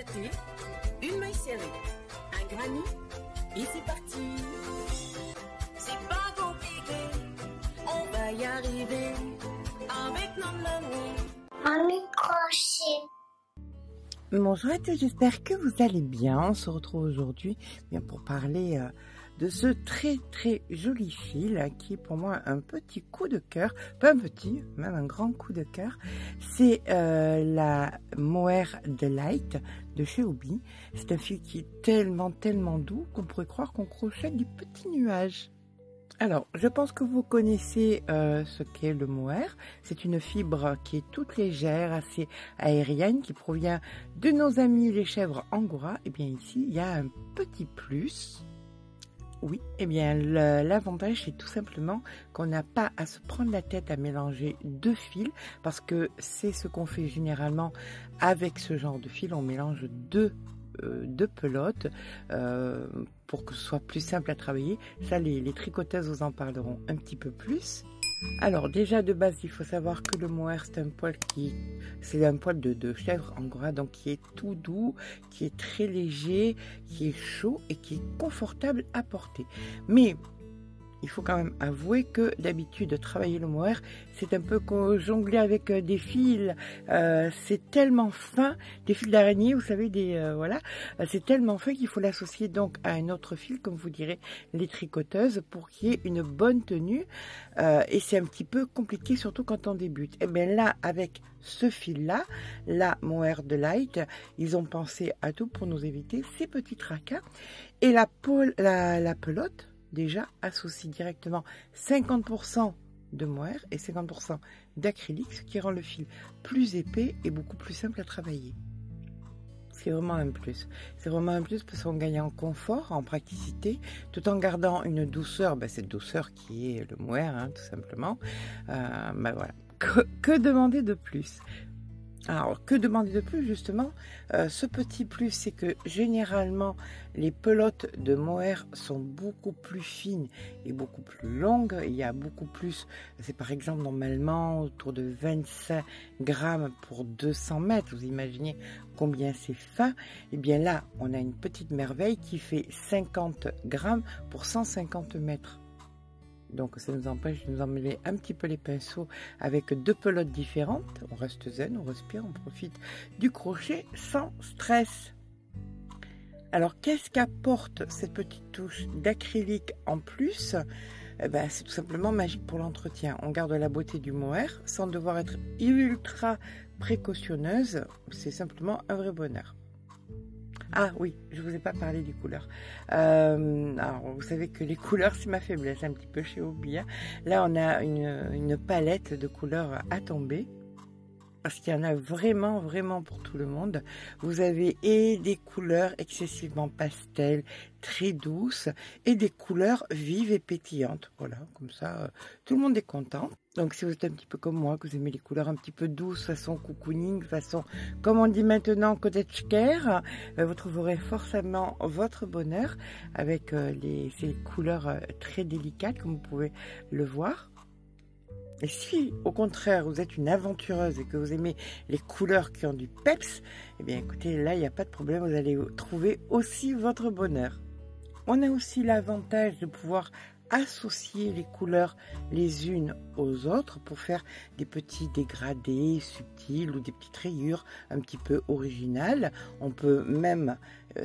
acheter une maille serrée, un granit et c'est parti. C'est pas compliqué, on va y arriver avec nos mamies. Mamie Crochet. Bonjour à tous, j'espère que vous allez bien. On se retrouve aujourd'hui pour parler de ce très joli fil qui est pour moi un petit coup de cœur, pas un petit, même un grand coup de cœur. C'est la Mohair Delight de chez Hobbii. C'est un fil qui est tellement doux qu'on pourrait croire qu'on crochette des petits nuages. Alors, je pense que vous connaissez ce qu'est le mohair. C'est une fibre qui est toute légère, assez aérienne, qui provient de nos amis les chèvres angora. Et bien ici, il y a un petit plus. Oui, et bien l'avantage, c'est tout simplement qu'on n'a pas à se prendre la tête à mélanger deux fils, parce que c'est ce qu'on fait généralement avec ce genre de fil. On mélange deux pelotes pour que ce soit plus simple à travailler. Ça, les tricoteuses vous en parleront un petit peu plus. Alors déjà de base, il faut savoir que le mohair, c'est un poil de chèvre angora, donc qui est tout doux, qui est très léger, qui est chaud et qui est confortable à porter. Mais il faut quand même avouer que d'habitude, travailler le mohair, c'est un peu jongler avec des fils. C'est tellement fin, des fils d'araignée, vous savez, voilà. C'est tellement fin qu'il faut l'associer donc à un autre fil, comme vous direz les tricoteuses, pour qu'il y ait une bonne tenue. Et c'est un petit peu compliqué, surtout quand on débute. Et bien là, avec ce fil-là, la Mohair Delight, ils ont pensé à tout pour nous éviter ces petits tracas. Et la pelote, déjà, associe directement 50% de mohair et 50% d'acrylique, ce qui rend le fil plus épais et beaucoup plus simple à travailler. C'est vraiment un plus. C'est vraiment un plus parce qu'on gagne en confort, en praticité, tout en gardant une douceur, cette douceur qui est le mohair, hein, tout simplement. Voilà. Que demander de plus ? Alors, que demander de plus, justement? Ce petit plus, c'est que généralement, les pelotes de mohair sont beaucoup plus fines et beaucoup plus longues. Il y a beaucoup plus, c'est par exemple normalement autour de 25 grammes pour 200 mètres. Vous imaginez combien c'est fin? Et bien là, on a une petite merveille qui fait 50 grammes pour 150 mètres. Donc ça nous empêche de nous emmêler un petit peu les pinceaux avec deux pelotes différentes. On reste zen, on respire, on profite du crochet sans stress. Alors qu'est-ce qu'apporte cette petite touche d'acrylique en plus? C'est tout simplement magique pour l'entretien. On garde la beauté du mohair sans devoir être ultra précautionneuse. C'est simplement un vrai bonheur. Ah oui, je vous ai pas parlé des couleurs. Alors, vous savez que les couleurs, c'est ma faiblesse un petit peu chez Hobbii. Là, on a une palette de couleurs à tomber. Parce qu'il y en a vraiment pour tout le monde. Vous avez et des couleurs excessivement pastel, très douces, et des couleurs vives et pétillantes. Voilà, comme ça, tout le monde est content. Donc si vous êtes un petit peu comme moi, que vous aimez les couleurs un petit peu douces, façon cocooning, façon, comme on dit maintenant, cottage care, vous trouverez forcément votre bonheur avec ces couleurs très délicates, comme vous pouvez le voir. Et si, au contraire, vous êtes une aventureuse et que vous aimez les couleurs qui ont du peps, eh bien écoutez, là, il n'y a pas de problème, vous allez trouver aussi votre bonheur. On a aussi l'avantage de pouvoir associer les couleurs les unes aux autres pour faire des petits dégradés subtils ou des petites rayures un petit peu originales. On peut même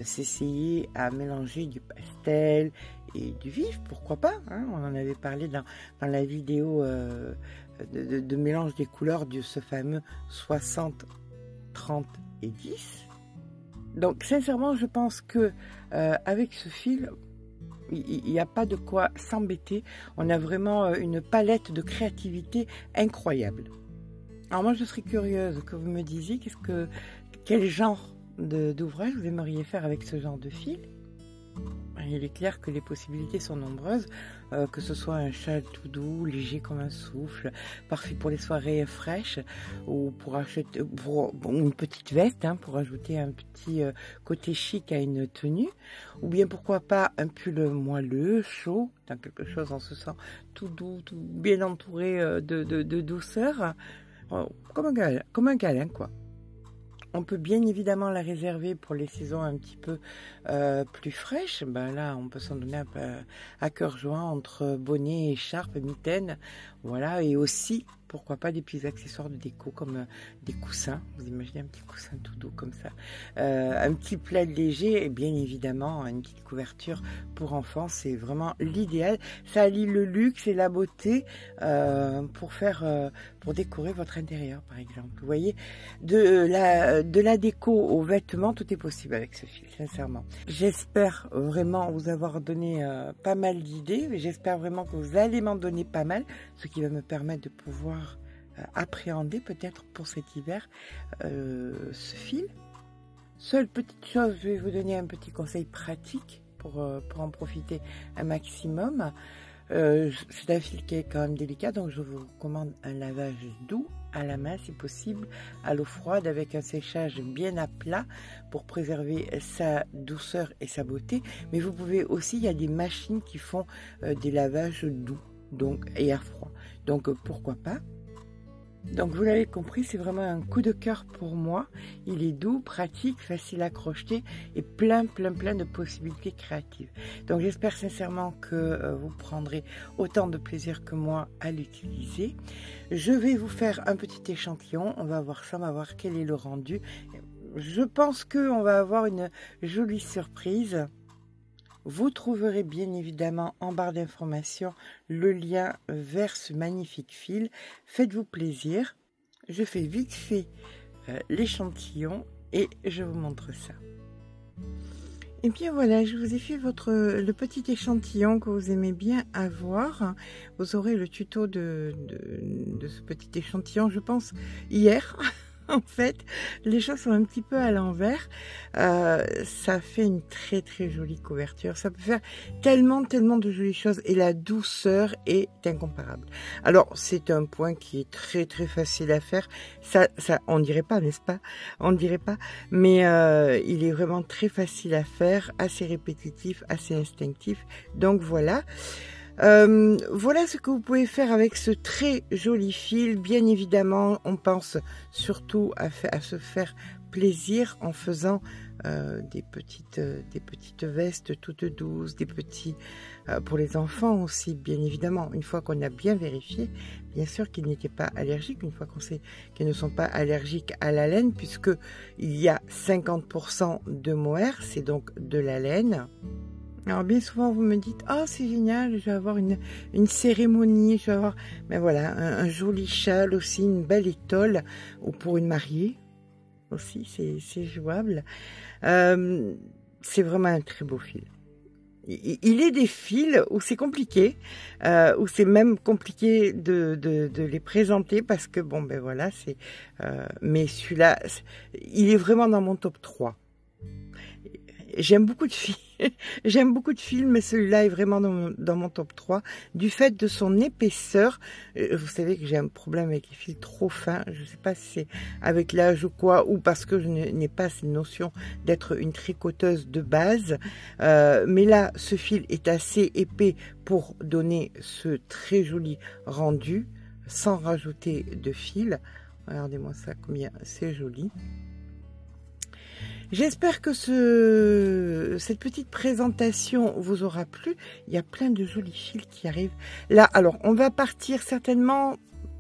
s'essayer à mélanger du pastel et du vif, pourquoi pas, hein. On en avait parlé dans la vidéo de mélange des couleurs de ce fameux 60, 30 et 10. Donc sincèrement, je pense que avec ce fil, il n'y a pas de quoi s'embêter. On a vraiment une palette de créativité incroyable. Alors moi, je serais curieuse que vous me disiez quel genre d'ouvrage vous aimeriez faire avec ce genre de fil. Il est clair que les possibilités sont nombreuses, que ce soit un châle tout doux, léger comme un souffle, parfait pour les soirées fraîches, ou pour une petite veste, hein, pour ajouter un petit côté chic à une tenue, ou bien pourquoi pas un pull moelleux, chaud, dans quelque chose en se sent tout doux, tout bien entouré de douceur, comme un câlin quoi. On peut bien évidemment la réserver pour les saisons un petit peu plus fraîches. Ben là, on peut s'en donner à cœur joint entre bonnet, écharpe, mitaine. Voilà, et aussi, pourquoi pas, des petits accessoires de déco comme des coussins. Vous imaginez un petit coussin tout doux comme ça. Un petit plaid léger et bien évidemment une petite couverture pour enfants. C'est vraiment l'idéal. Ça allie le luxe et la beauté pour décorer votre intérieur, par exemple. Vous voyez, de la déco aux vêtements, tout est possible avec ce fil, sincèrement. J'espère vraiment vous avoir donné pas mal d'idées. J'espère vraiment que vous allez m'en donner pas mal, ce qui va me permettre de pouvoir appréhender peut-être pour cet hiver ce fil. Seule petite chose, je vais vous donner un petit conseil pratique pour en profiter un maximum. C'est un fil qui est quand même délicat, donc je vous recommande un lavage doux à la main si possible, à l'eau froide avec un séchage bien à plat pour préserver sa douceur et sa beauté. Mais vous pouvez aussi, il y a des machines qui font des lavages doux et à froid, donc pourquoi pas. Donc vous l'avez compris, c'est vraiment un coup de cœur pour moi. Il est doux, pratique, facile à crocheter et plein de possibilités créatives. Donc j'espère sincèrement que vous prendrez autant de plaisir que moi à l'utiliser. Je vais vous faire un petit échantillon, on va voir ça, on va voir quel est le rendu. Je pense qu'on va avoir une jolie surprise. Vous trouverez bien évidemment en barre d'informations le lien vers ce magnifique fil. Faites-vous plaisir. Je fais vite fait l'échantillon et je vous montre ça. Et bien voilà, je vous ai fait le petit échantillon que vous aimez bien avoir. Vous aurez le tuto de ce petit échantillon, je pense, hier. En fait, les choses sont un petit peu à l'envers. Ça fait une très jolie couverture. Ça peut faire tellement de jolies choses et la douceur est incomparable. Alors, c'est un point qui est très facile à faire. Ça, on dirait pas, n'est-ce pas? On ne dirait pas. Mais il est vraiment très facile à faire, assez répétitif, assez instinctif. Donc voilà. Voilà ce que vous pouvez faire avec ce très joli fil. Bien évidemment, on pense surtout à se faire plaisir en faisant des petites vestes toutes douces, des petits pour les enfants aussi, bien évidemment. Une fois qu'on a bien vérifié, bien sûr qu'ils n'étaient pas allergiques, une fois qu'on sait qu'ils ne sont pas allergiques à la laine, puisque il y a 50% de mohair, c'est donc de la laine. Alors bien souvent vous me dites « Oh c'est génial, je vais avoir une cérémonie, je vais avoir ben voilà, un joli châle aussi, une belle étole, ou pour une mariée aussi, c'est jouable. C'est vraiment un très beau fil. Il est des fils où c'est compliqué, où c'est même compliqué de les présenter parce que bon ben voilà, mais celui-là, il est vraiment dans mon top 3. J'aime beaucoup de fils, mais celui-là est vraiment dans mon top 3, du fait de son épaisseur. Vous savez que j'ai un problème avec les fils trop fins, je ne sais pas si c'est avec l'âge ou quoi, ou parce que je n'ai pas cette notion d'être une tricoteuse de base, mais là, ce fil est assez épais pour donner ce très joli rendu, sans rajouter de fil. Regardez-moi ça, combien c'est joli. J'espère que cette petite présentation vous aura plu. Il y a plein de jolis fils qui arrivent. Là, alors, on va partir certainement,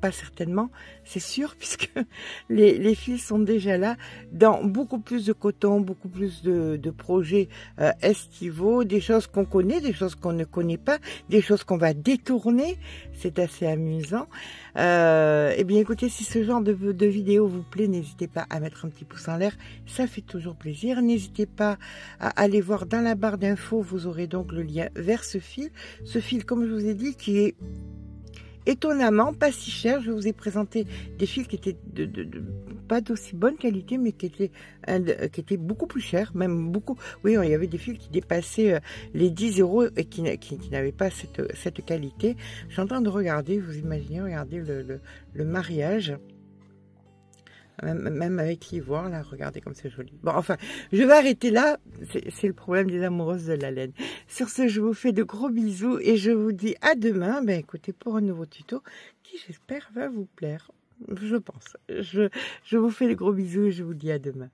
pas certainement, c'est sûr, puisque les fils sont déjà là, dans beaucoup plus de coton, beaucoup plus de projets estivaux, des choses qu'on connaît, des choses qu'on ne connaît pas, des choses qu'on va détourner. C'est assez amusant. Eh bien écoutez, si ce genre de vidéo vous plaît, n'hésitez pas à mettre un petit pouce en l'air, ça fait toujours plaisir. N'hésitez pas à aller voir dans la barre d'infos, vous aurez donc le lien vers ce fil, comme je vous ai dit, qui est étonnamment pas si cher. Je vous ai présenté des fils qui étaient pas d'aussi bonne qualité, mais qui étaient beaucoup plus chers, même beaucoup. Oui, il y avait des fils qui dépassaient les 10 € et qui n'avaient pas cette qualité. Je suis en train de regarder, vous imaginez, regardez le mariage. Même avec l'ivoire, là, regardez comme c'est joli. Bon, enfin, je vais arrêter là. C'est le problème des amoureuses de la laine. Sur ce, je vous fais de gros bisous et je vous dis à demain. Ben, écoutez, pour un nouveau tuto qui, j'espère, va vous plaire. Je pense. Je vous fais des gros bisous et je vous dis à demain.